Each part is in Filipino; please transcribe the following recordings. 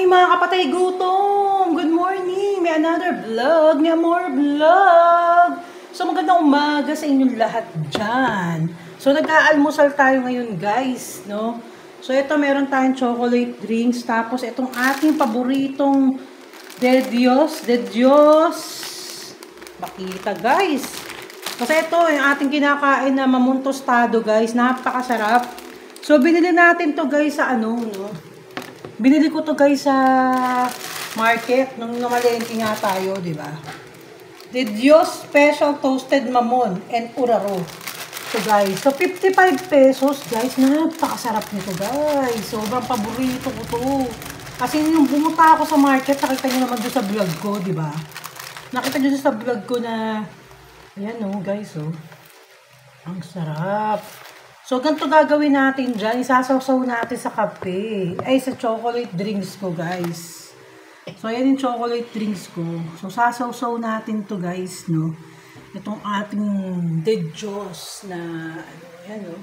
morning mga kapatay gutom! Good morning! May another vlog, may more vlog! So magandang umaga sa inyong lahat dyan. So nag-aalmusal tayo ngayon guys, no? So ito meron tayong chocolate drinks, tapos itong ating paboritong De Dios. Makita guys. Kasi ito yung ating kinakain na mamon tostado guys, napakasarap. So binili natin to guys sa ano, no? Binili ko to guys sa market nung namalengke nga tayo, di ba? De Dios Special Toasted Mamon and Uraro. So guys, so 55 pesos guys, napakasarap nito guys. Sobrang paborito ko to. Kasi yung bumunta ako sa market, nakita nyo naman doon sa vlog ko, di ba? Nakita nyo sa vlog ko na, ayan o guys o. Ang sarap. So, ganito gagawin natin dyan. Isasawsaw natin sa kape. Ay, sa chocolate drinks ko, guys. So, ayan yung chocolate drinks ko. So, sasawsaw natin to guys, no? Itong ating De Dios na, ano, ayan, no?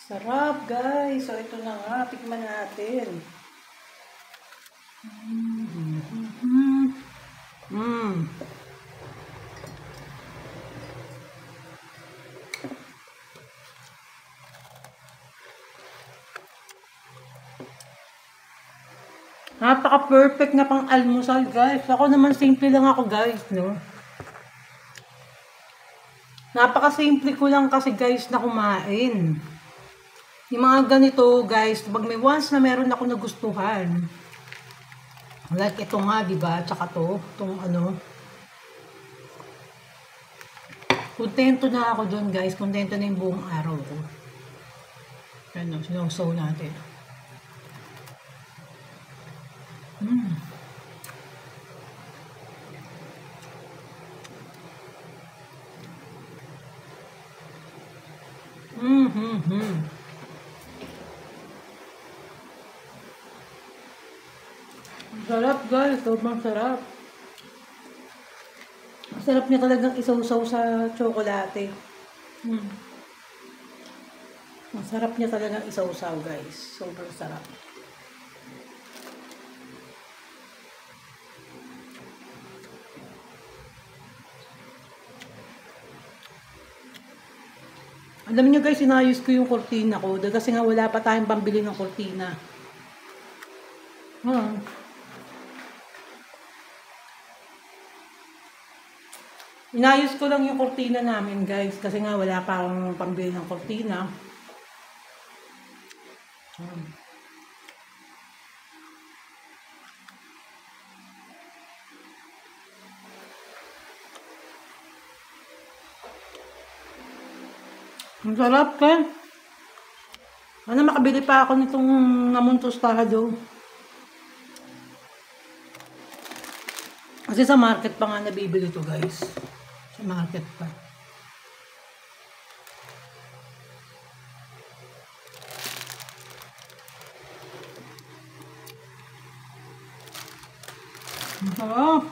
Sarap, guys. So, ito na nga. Tikman natin. Napaka-perfect na pang almusal, guys. Ako naman, simple lang ako, guys, no? Napaka-simple ko lang kasi, guys, na kumain. Yung mga ganito, guys, pag may once na meron ako nagustuhan, like ito nga, diba? Tsaka to, itong ano. Kontento na ako dun, guys. Kontento na yung buong araw ko. Ano, sinawsaw natin. Sarap guys, sobrang sarap. Sarap niya talagang isawsaw sa tsokolate. Ang sarap niya talagang isawsaw guys, sobrang sarap. Alam niyo guys, inayos ko yung kurtina ko kasi nga wala pa tayong pambili ng kurtina. Inayos ko lang yung kurtina namin guys kasi nga wala pa akong pambili ng kurtina. Ang sarap ka. Ano, makabili pa ako nitong mamon tostado. Kasi sa market pa nga nabibili to guys. Sa market pa. Ang sarap.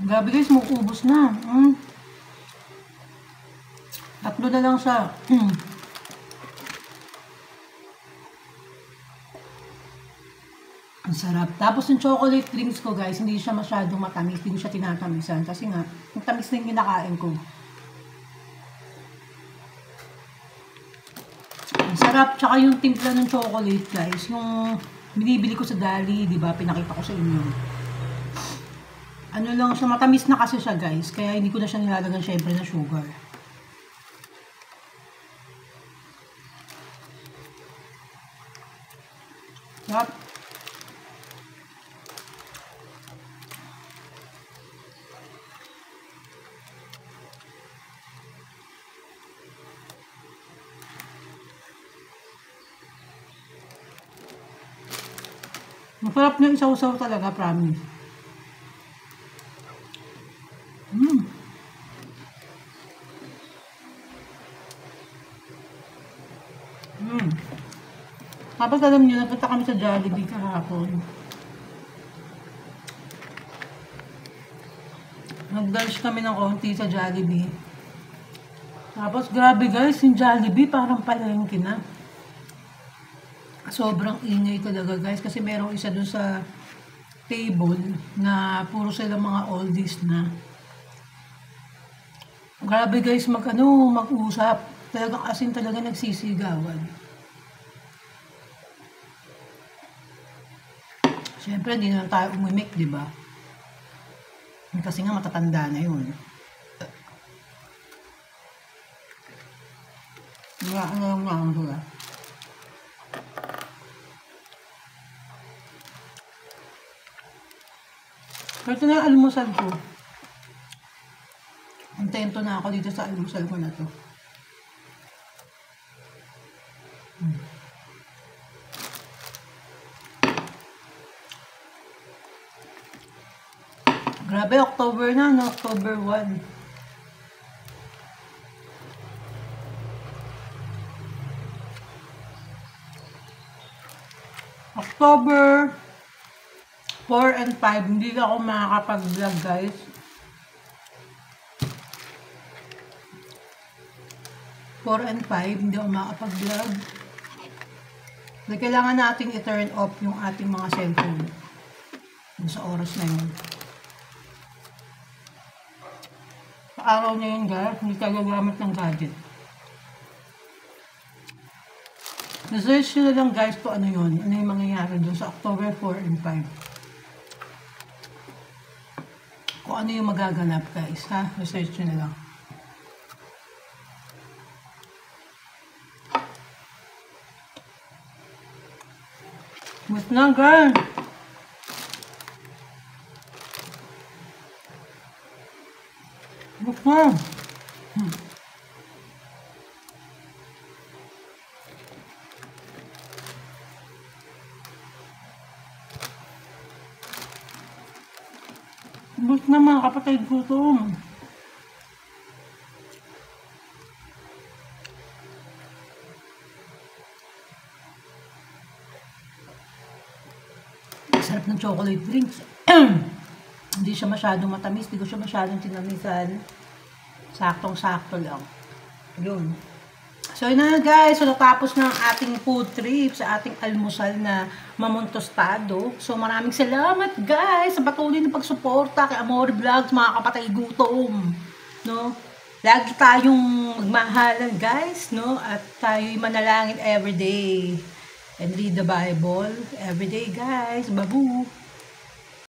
Grabe guys, maubos na. Tatlo na lang siya. Ang sarap. Tapos yung chocolate drinks ko guys, hindi siya masyadong matamis. Hindi ko siya tinatamisan. Kasi nga, yung tamis na yung kinakain ko. Ang sarap. Tsaka yung timpla ng chocolate guys. Yung binibili ko sa Dali, diba? Pinakita ko sa inyo. Ano lang siya, matamis na kasi siya guys. Kaya hindi ko na siya nilalagan syempre na sugar. Sarap. Masarap niya isaw-saw talaga, promise. Tapos alam niyo, napunta kami sa Jollibee kahapon. Nag-lunch kami ng konti sa Jollibee. Tapos grabe guys, yung Jollibee parang palengke na. Sobrang ingay talaga guys kasi merong isa dun sa table na puro sila mga oldies na. Grabe guys mag-usap. Talagang asin talaga nagsisigawan. Siyempre hindi na tayo umimik, di ba? Kasi nga matatanda na yun. Ano lang sila. Ito na yung almusal ko. Kontento na ako dito sa almusal ko na to. Grabe, October na, no? October 1. October 4 and 5, hindi na ako makakapag-vlog, guys. Four and 5, hindi ako makakapag-vlog. Dahil kailangan nating i-turn off yung ating mga cellphone sa oras na yun. Sa araw na yun, guys, hindi tayo gagamit ng gadget. Research nyo na lang, guys, kung ano yun. Ano yung mangyayari dun sa October 4 and 5. Kung ano yung magaganap, guys, ha? Research nyo na lang. Mas na, guys. Mas na. Mas na, mga kapatid ko to. Sarap ng chocolate drinks. Hindi siya masyadong matamis, hindi ko siya masyadong tinamisan. Saktong-sakto lang. Yun. So yun na guys, so natapos na ang ating food trip sa ating almusal na mamontostado. So maraming salamat guys sa patuloy na pagsuporta kay Amore Vlogs, mga kapatay gutom. No? Lagi tayong magmahalan guys, no? At tayo'y manalangin everyday. And read the Bible everyday guys. Babu!